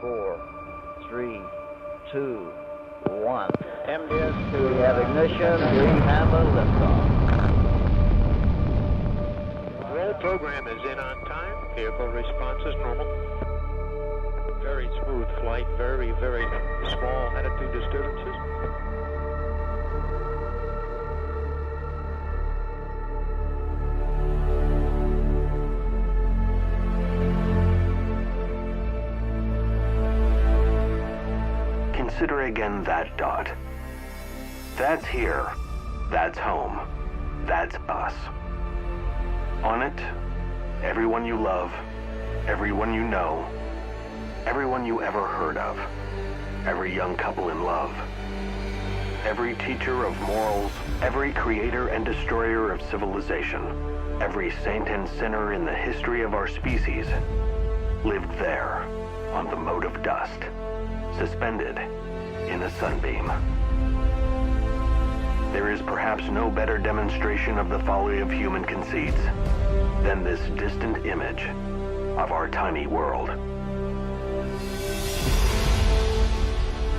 4, 3, 2, 1. MDS2, we have ignition, we have a liftoff. Roll program is in on time. Vehicle response is normal. Very smooth flight, very, very small attitude disturbances. Consider again that dot. That's here. That's home. That's us. On it, everyone you love, everyone you know, everyone you ever heard of, every young couple in love, every teacher of morals, every creator and destroyer of civilization, every saint and sinner in the history of our species lived there on the mote of dust, suspended in a sunbeam. There is perhaps no better demonstration of the folly of human conceits than this distant image of our tiny world.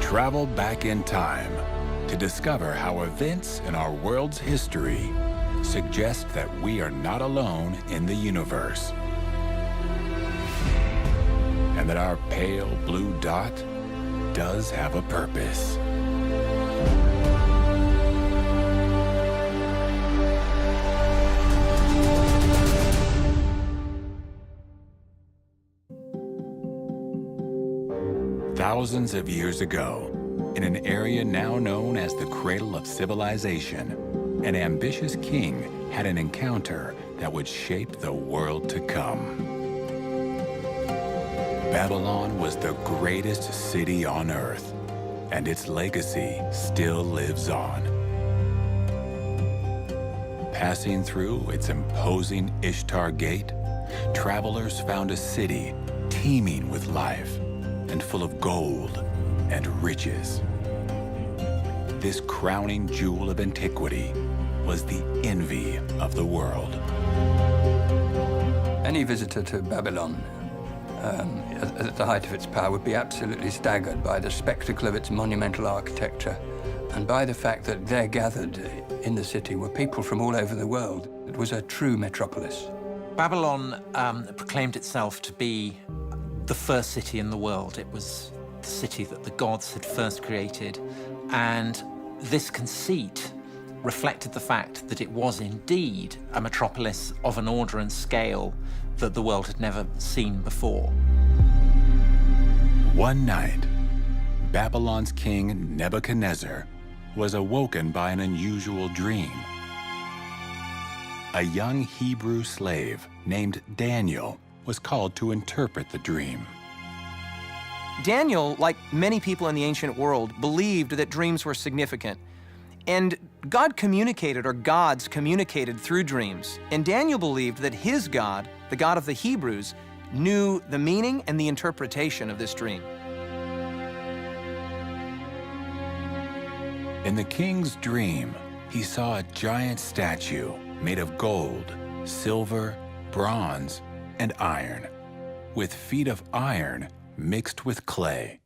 Travel back in time to discover how events in our world's history suggest that we are not alone in the universe, and that our pale blue dot does have a purpose. Thousands of years ago, in an area now known as the cradle of civilization, an ambitious king had an encounter that would shape the world to come. Babylon was the greatest city on earth, and its legacy still lives on. Passing through its imposing Ishtar Gate, travelers found a city teeming with life and full of gold and riches. This crowning jewel of antiquity was the envy of the world. Any visitor to Babylon at the height of its power would be absolutely staggered by the spectacle of its monumental architecture and by the fact that there gathered in the city were people from all over the world. It was a true metropolis. Babylon proclaimed itself to be the first city in the world. It was the city that the gods had first created, and this conceit reflected the fact that it was indeed a metropolis of an order and scale that the world had never seen before. One night, Babylon's king Nebuchadnezzar was awoken by an unusual dream. A young Hebrew slave named Daniel was called to interpret the dream. Daniel, like many people in the ancient world, believed that dreams were significant. And God communicated, or gods communicated through dreams. And Daniel believed that his God, the God of the Hebrews, knew the meaning and the interpretation of this dream. In the king's dream, he saw a giant statue made of gold, silver, bronze, and iron, with feet of iron mixed with clay.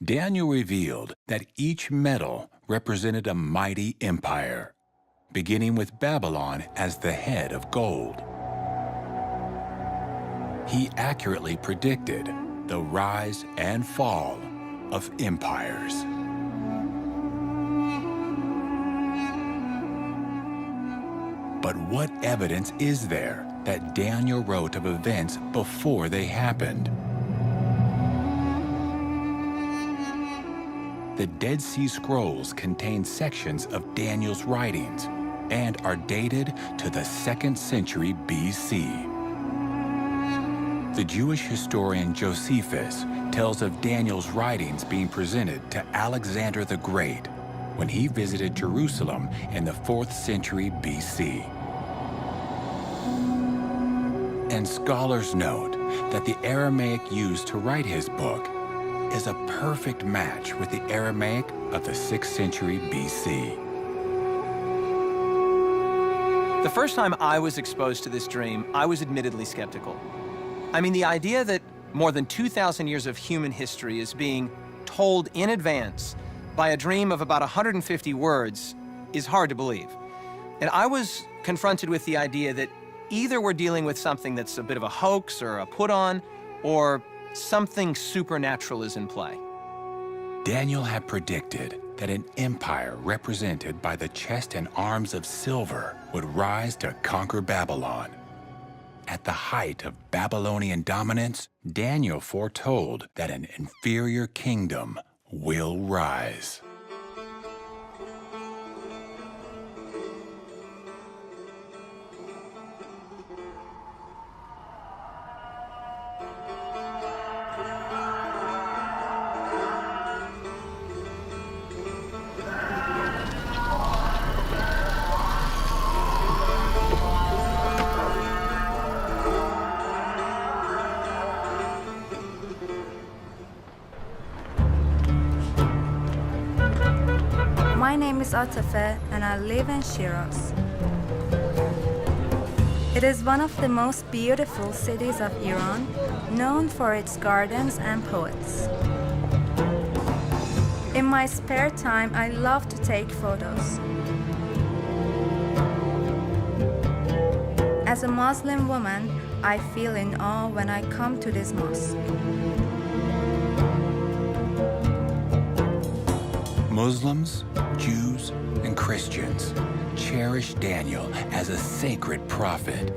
Daniel revealed that each metal represented a mighty empire, beginning with Babylon as the head of gold. He accurately predicted the rise and fall of empires. But what evidence is there that Daniel wrote of events before they happened? The Dead Sea Scrolls contain sections of Daniel's writings and are dated to the 2nd century BC. The Jewish historian Josephus tells of Daniel's writings being presented to Alexander the Great when he visited Jerusalem in the 4th century BC. And scholars note that the Aramaic used to write his book is a perfect match with the Aramaic of the 6th century BC. The first time I was exposed to this dream, I was admittedly skeptical. I mean, the idea that more than 2,000 years of human history is being told in advance by a dream of about 150 words is hard to believe. And I was confronted with the idea that either we're dealing with something that's a bit of a hoax or a put-on, or something supernatural is in play. Daniel had predicted that an empire represented by the chest and arms of silver would rise to conquer Babylon. At the height of Babylonian dominance, Daniel foretold that an inferior kingdom will rise. My name is Ative and I live in Shiraz. It is one of the most beautiful cities of Iran, known for its gardens and poets. In my spare time, I love to take photos. As a Muslim woman, I feel in awe when I come to this mosque. Muslims, Jews, and Christians cherish Daniel as a sacred prophet.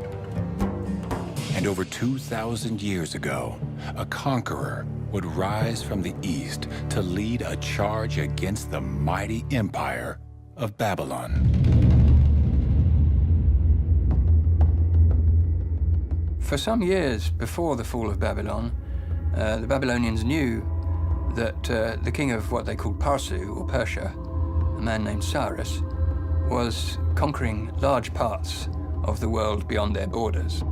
And over 2,000 years ago, a conqueror would rise from the east to lead a charge against the mighty empire of Babylon. For some years before the fall of Babylon, the Babylonians knew that the king of what they called Parsu, or Persia, a man named Cyrus, was conquering large parts of the world beyond their borders.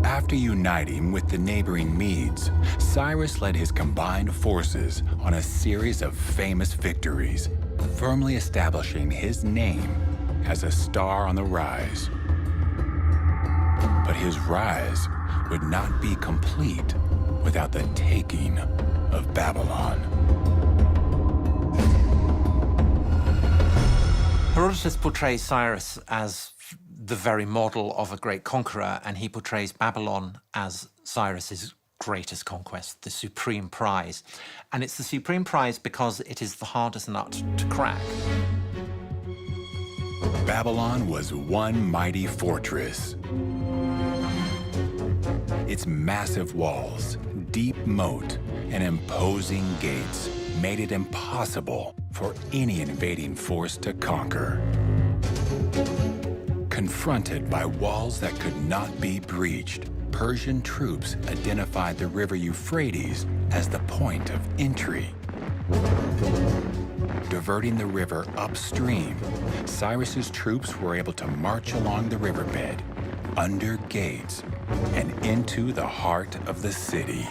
After uniting with the neighboring Medes, Cyrus led his combined forces on a series of famous victories, firmly establishing his name as a star on the rise. But his rise would not be complete without the taking of Babylon. Herodotus portrays Cyrus as the very model of a great conqueror, and he portrays Babylon as Cyrus's greatest conquest, the supreme prize. And it's the supreme prize because it is the hardest nut to crack. Babylon was one mighty fortress. Its massive walls, deep moat, and imposing gates made it impossible for any invading force to conquer. Confronted by walls that could not be breached, Persian troops identified the river Euphrates as the point of entry. Diverting the river upstream, Cyrus's troops were able to march along the riverbed, under gates, and into the heart of the city.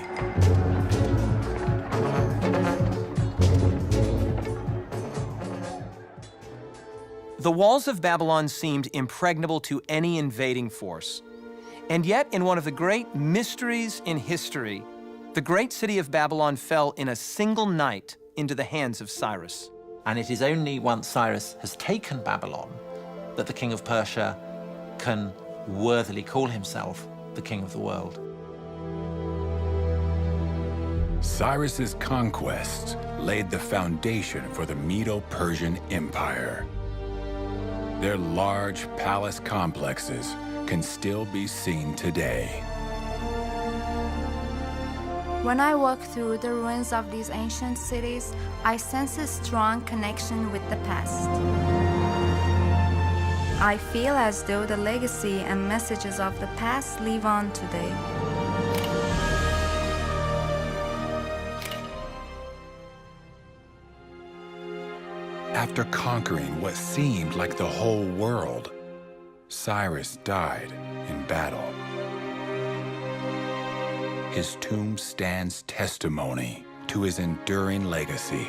The walls of Babylon seemed impregnable to any invading force. And yet, in one of the great mysteries in history, the great city of Babylon fell in a single night into the hands of Cyrus. And it is only once Cyrus has taken Babylon that the king of Persia can worthily call himself the king of the world. Cyrus's conquests laid the foundation for the Medo-Persian Empire. Their large palace complexes can still be seen today. When I walk through the ruins of these ancient cities, I sense a strong connection with the past. I feel as though the legacy and messages of the past live on today. After conquering what seemed like the whole world, Cyrus died in battle. His tomb stands testimony to his enduring legacy.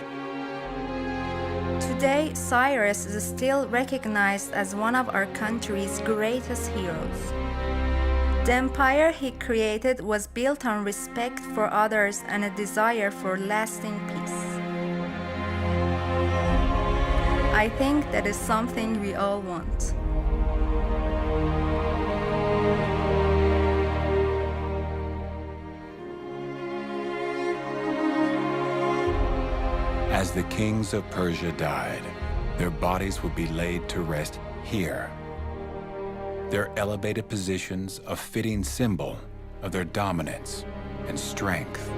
Today, Cyrus is still recognized as one of our country's greatest heroes. The empire he created was built on respect for others and a desire for lasting peace. I think that is something we all want. As the kings of Persia died, their bodies would be laid to rest here. Their elevated positions a fitting symbol of their dominance and strength.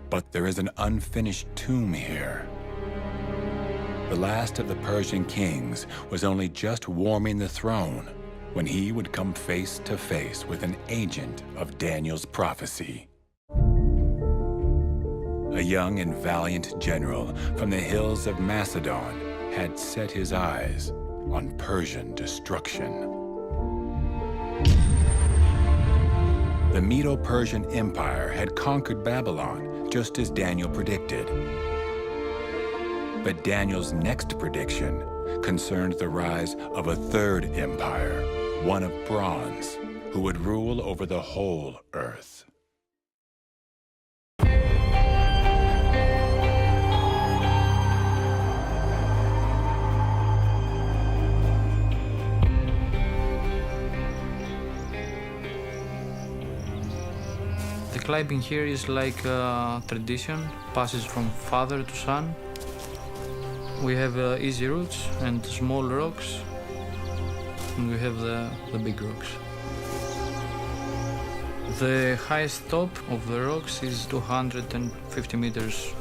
But there is an unfinished tomb here. The last of the Persian kings was only just warming the throne when he would come face to face with an agent of Daniel's prophecy. A young and valiant general from the hills of Macedon had set his eyes on Persian destruction. The Medo-Persian Empire had conquered Babylon, just as Daniel predicted. But Daniel's next prediction concerned the rise of a third empire, one of bronze, who would rule over the whole earth. The climbing here is like a tradition, passes from father to son. We have easy routes and small rocks, and we have the big rocks. The highest top of the rocks is 250 meters.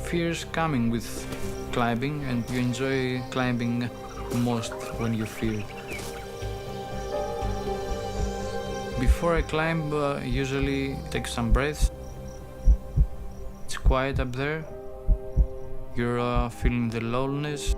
Fears coming with climbing, and you enjoy climbing most when you fear. Before I climb, usually take some breaths. It's quiet up there. You're feeling the loneliness.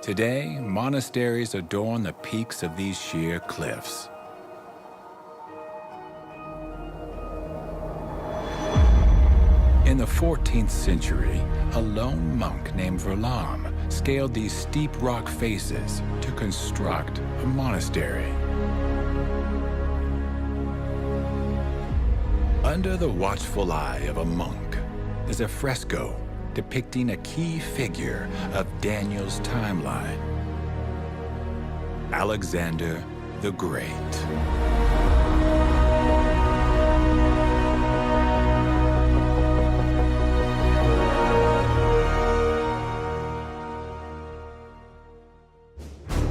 Today, monasteries adorn the peaks of these sheer cliffs. In the 14th century, a lone monk named Verlam scaled these steep rock faces to construct a monastery. Under the watchful eye of a monk is a fresco depicting a key figure of Daniel's timeline, Alexander the Great.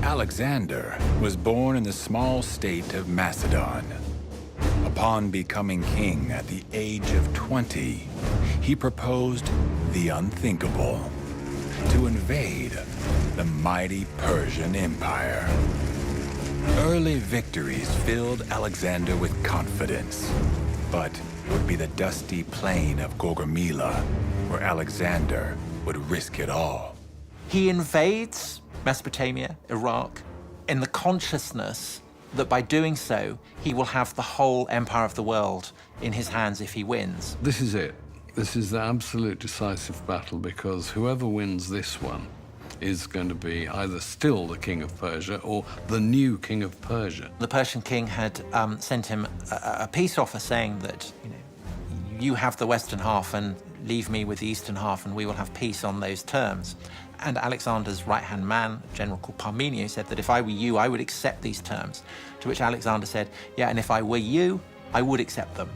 Alexander was born in the small state of Macedon. Upon becoming king at the age of 20, he proposed the unthinkable: to invade the mighty Persian Empire. Early victories filled Alexander with confidence, but it would be the dusty plain of Gaugamela where Alexander would risk it all. He invades Mesopotamia, Iraq, in the consciousness that by doing so, he will have the whole empire of the world in his hands if he wins. This is it. This is the absolute decisive battle, because whoever wins this one is going to be either still the king of Persia or the new king of Persia. The Persian king had sent him a peace offer saying that, you have the western half and leave me with the eastern half and we will have peace on those terms. And Alexander's right-hand man, a general called Parmenio, said that if I were you, I would accept these terms. To which Alexander said, yeah, and if I were you, I would accept them.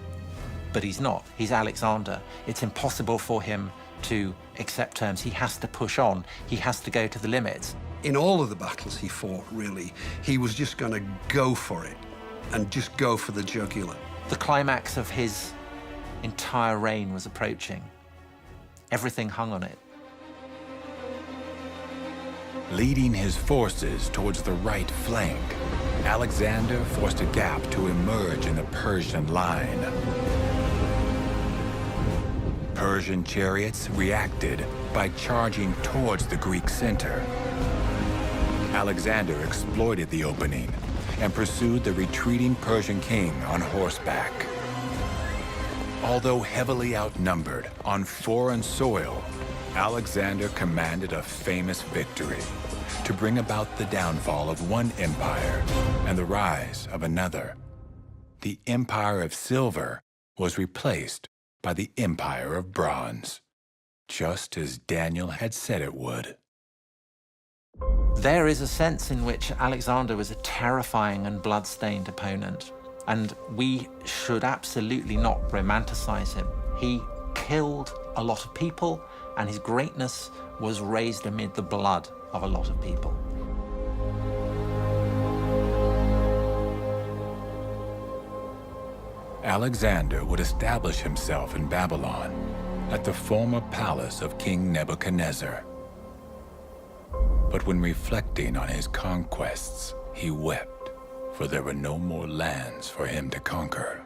But he's not. He's Alexander. It's impossible for him to accept terms. He has to push on. He has to go to the limits. In all of the battles he fought, really, he was just going to go for it and just go for the jugular. The climax of his entire reign was approaching. Everything hung on it. Leading his forces towards the right flank, Alexander forced a gap to emerge in the Persian line. Persian chariots reacted by charging towards the Greek center. Alexander exploited the opening and pursued the retreating Persian king on horseback. Although heavily outnumbered on foreign soil, Alexander commanded a famous victory to bring about the downfall of one empire and the rise of another. The Empire of Silver was replaced by the Empire of Bronze, just as Daniel had said it would. There is a sense in which Alexander was a terrifying and blood-stained opponent, and we should absolutely not romanticize him. He killed a lot of people, and his greatness was raised amid the blood of a lot of people. Alexander would establish himself in Babylon at the former palace of King Nebuchadnezzar. But when reflecting on his conquests, he wept, for there were no more lands for him to conquer.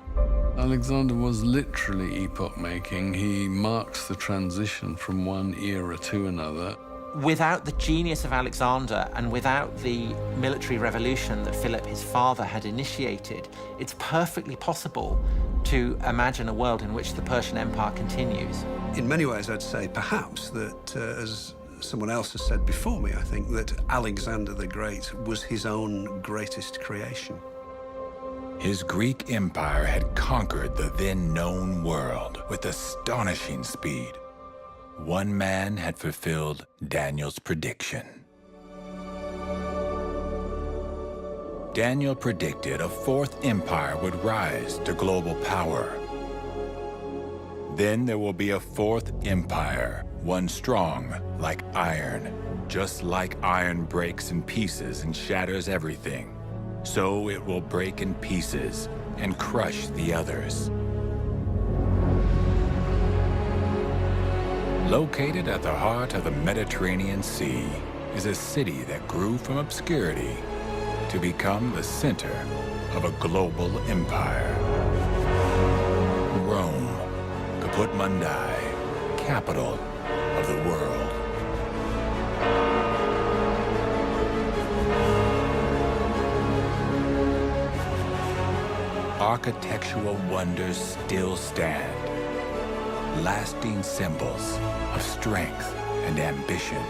Alexander was literally epoch-making. He marks the transition from one era to another. Without the genius of Alexander and without the military revolution that Philip, his father, had initiated, it's perfectly possible to imagine a world in which the Persian Empire continues. In many ways, I'd say perhaps that, as someone else has said before me, I think that Alexander the Great was his own greatest creation. His Greek empire had conquered the then known world with astonishing speed. One man had fulfilled Daniel's prediction. Daniel predicted a fourth empire would rise to global power. Then there will be a fourth empire, one strong like iron. Just like iron breaks in pieces and shatters everything, so it will break in pieces and crush the others. Located at the heart of the Mediterranean Sea is a city that grew from obscurity to become the center of a global empire. Rome, Caput Mundi, capital of the world. Architectural wonders still stand, lasting symbols of strength and ambition.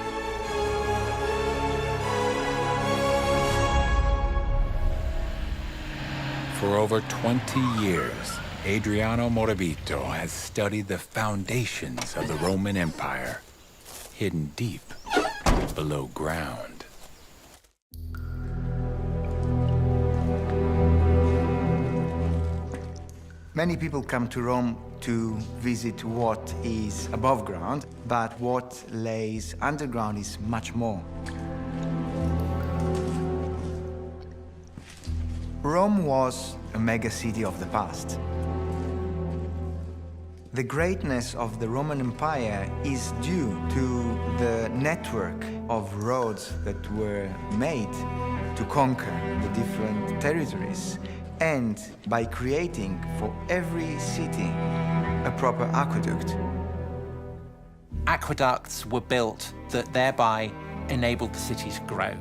For over 20 years, Adriano Moravito has studied the foundations of the Roman Empire, hidden deep below ground. Many people come to Rome to visit what is above ground, but what lays underground is much more. Rome was a mega city of the past. The greatness of the Roman Empire is due to the network of roads that were made to conquer the different territories, and by creating for every city a proper aqueduct. Aqueducts were built that thereby enabled the city to grow.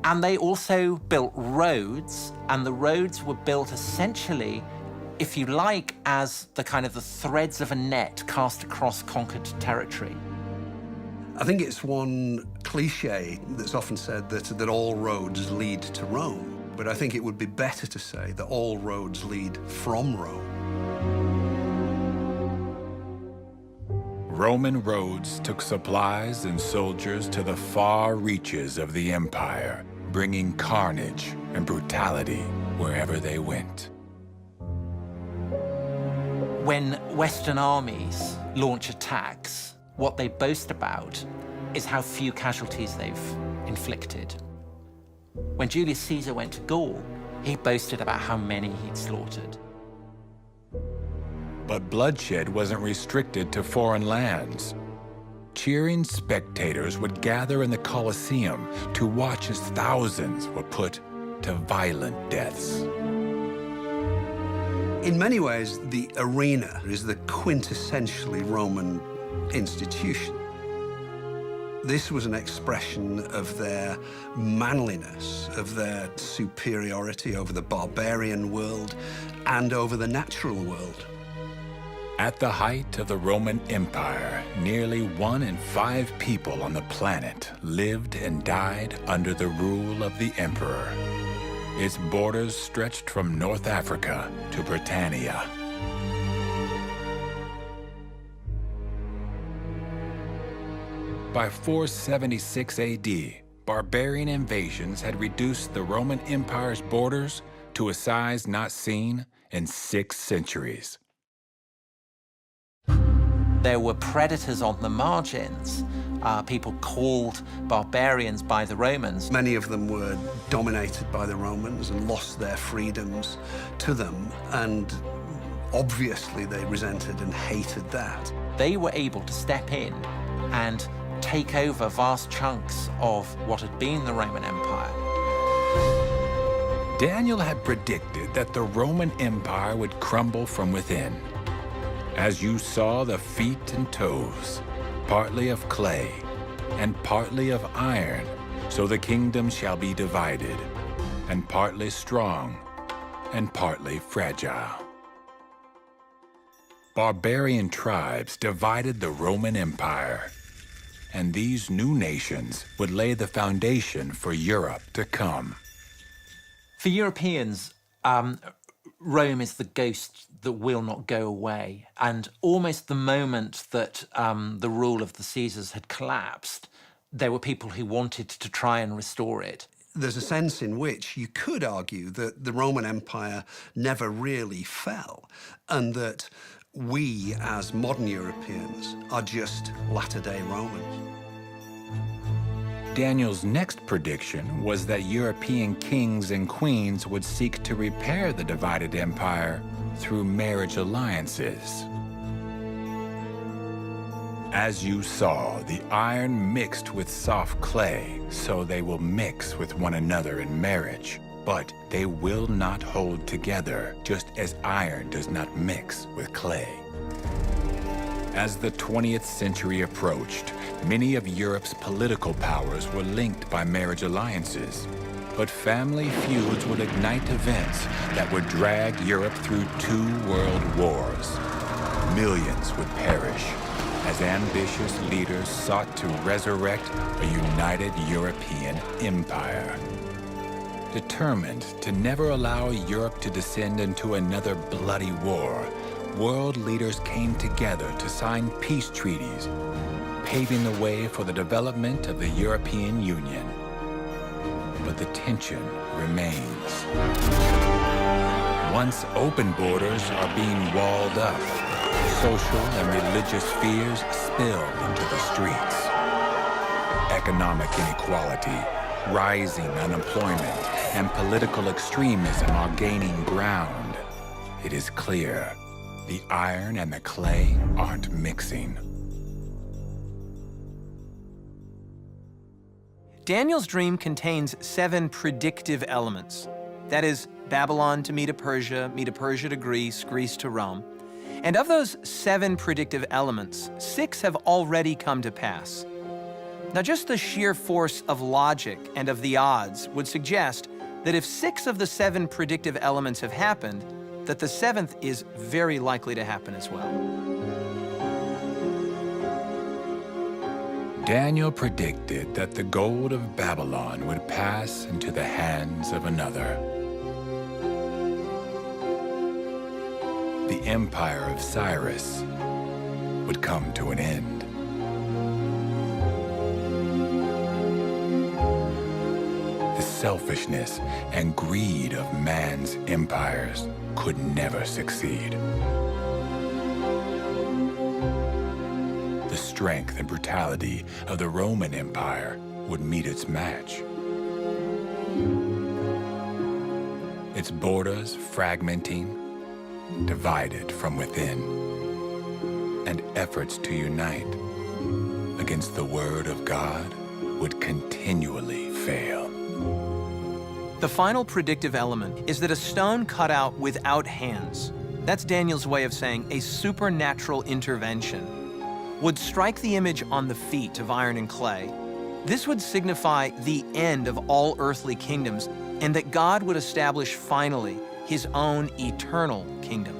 And they also built roads, and the roads were built essentially, if you like, as the kind of the threads of a net cast across conquered territory. I think it's one cliche that's often said that all roads lead to Rome. But I think it would be better to say that all roads lead from Rome. Roman roads took supplies and soldiers to the far reaches of the empire, bringing carnage and brutality wherever they went. When Western armies launch attacks, what they boast about is how few casualties they've inflicted. When Julius Caesar went to Gaul, he boasted about how many he'd slaughtered. But bloodshed wasn't restricted to foreign lands. Cheering spectators would gather in the Colosseum to watch as thousands were put to violent deaths. In many ways, the arena is the quintessentially Roman institution. This was an expression of their manliness, of their superiority over the barbarian world and over the natural world. At the height of the Roman Empire, nearly 1 in 5 people on the planet lived and died under the rule of the emperor. Its borders stretched from North Africa to Britannia. By 476 AD, barbarian invasions had reduced the Roman Empire's borders to a size not seen in 6 centuries. There were predators on the margins, people called barbarians by the Romans. Many of them were dominated by the Romans and lost their freedoms to them, and obviously they resented and hated that. They were able to step in and take over vast chunks of what had been the Roman Empire. Daniel had predicted that the Roman Empire would crumble from within. As you saw the feet and toes, partly of clay and partly of iron, so the kingdom shall be divided, and partly strong and partly fragile. Barbarian tribes divided the Roman Empire, and these new nations would lay the foundation for Europe to come. For Europeans, Rome is the ghost that will not go away. And almost the moment that the rule of the Caesars had collapsed, there were people who wanted to try and restore it. There's a sense in which you could argue that the Roman Empire never really fell, and that we, as modern Europeans, are just latter-day Romans. Daniel's next prediction was that European kings and queens would seek to repair the divided empire through marriage alliances. As you saw, the iron mixed with soft clay, so they will mix with one another in marriage. But they will not hold together, just as iron does not mix with clay. As the 20th century approached, many of Europe's political powers were linked by marriage alliances. But family feuds would ignite events that would drag Europe through 2 world wars. Millions would perish as ambitious leaders sought to resurrect a united European empire. Determined to never allow Europe to descend into another bloody war, world leaders came together to sign peace treaties, paving the way for the development of the European Union. But the tension remains. Once open borders are being walled up, social and religious fears spill into the streets. Economic inequality, rising unemployment, and political extremism are gaining ground. It is clear the iron and the clay aren't mixing. Daniel's dream contains 7 predictive elements. That is, Babylon to Medo-Persia, Medo-Persia to Greece, Greece to Rome. And of those 7 predictive elements, 6 have already come to pass. Now, just the sheer force of logic and of the odds would suggest that if 6 of the 7 predictive elements have happened, that the 7th is very likely to happen as well. Daniel predicted that the gold of Babylon would pass into the hands of another. The empire of Cyrus would come to an end. The selfishness and greed of man's empires could never succeed. The strength and brutality of the Roman Empire would meet its match. Its borders fragmenting, divided from within, and efforts to unite against the Word of God would continually fail. The final predictive element is that a stone cut out without hands, that's Daniel's way of saying a supernatural intervention, would strike the image on the feet of iron and clay. This would signify the end of all earthly kingdoms, and that God would establish finally his own eternal kingdom.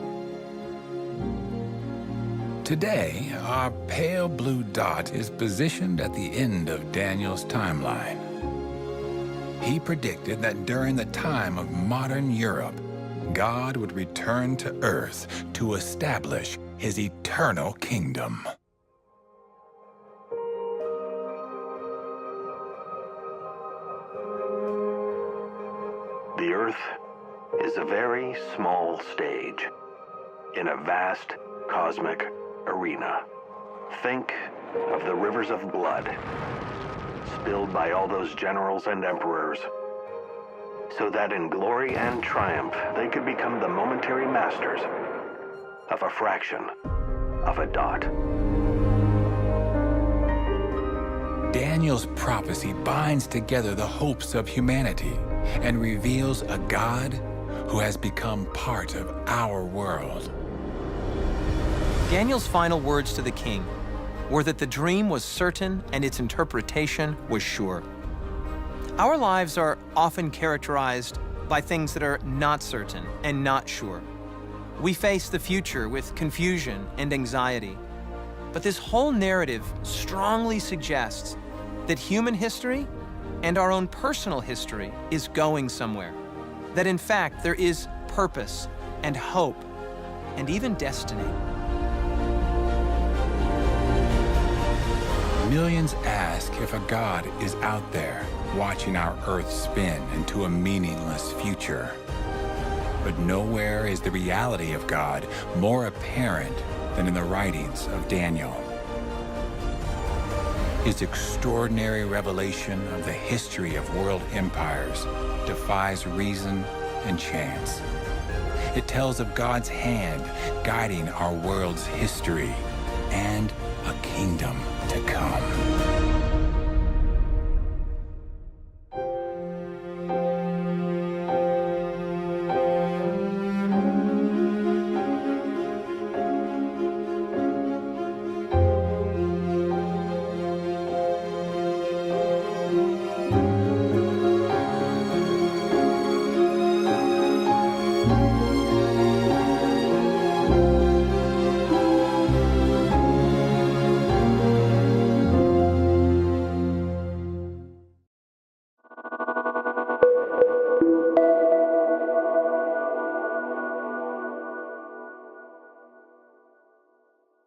Today, our pale blue dot is positioned at the end of Daniel's timeline. He predicted that during the time of modern Europe, God would return to earth to establish his eternal kingdom. The Earth is a very small stage in a vast cosmic arena. Think of the rivers of blood spilled by all those generals and emperors, so that in glory and triumph they could become the momentary masters of a fraction of a dot. Daniel's prophecy binds together the hopes of humanity and reveals a God who has become part of our world. Daniel's final words to the king were that the dream was certain and its interpretation was sure. Our lives are often characterized by things that are not certain and not sure. We face the future with confusion and anxiety. But this whole narrative strongly suggests that human history and our own personal history is going somewhere. That in fact there is purpose and hope and even destiny. Millions ask if a God is out there watching our earth spin into a meaningless future. But nowhere is the reality of God more apparent than in the writings of Daniel. His extraordinary revelation of the history of world empires defies reason and chance. It tells of God's hand guiding our world's history and a kingdom to come.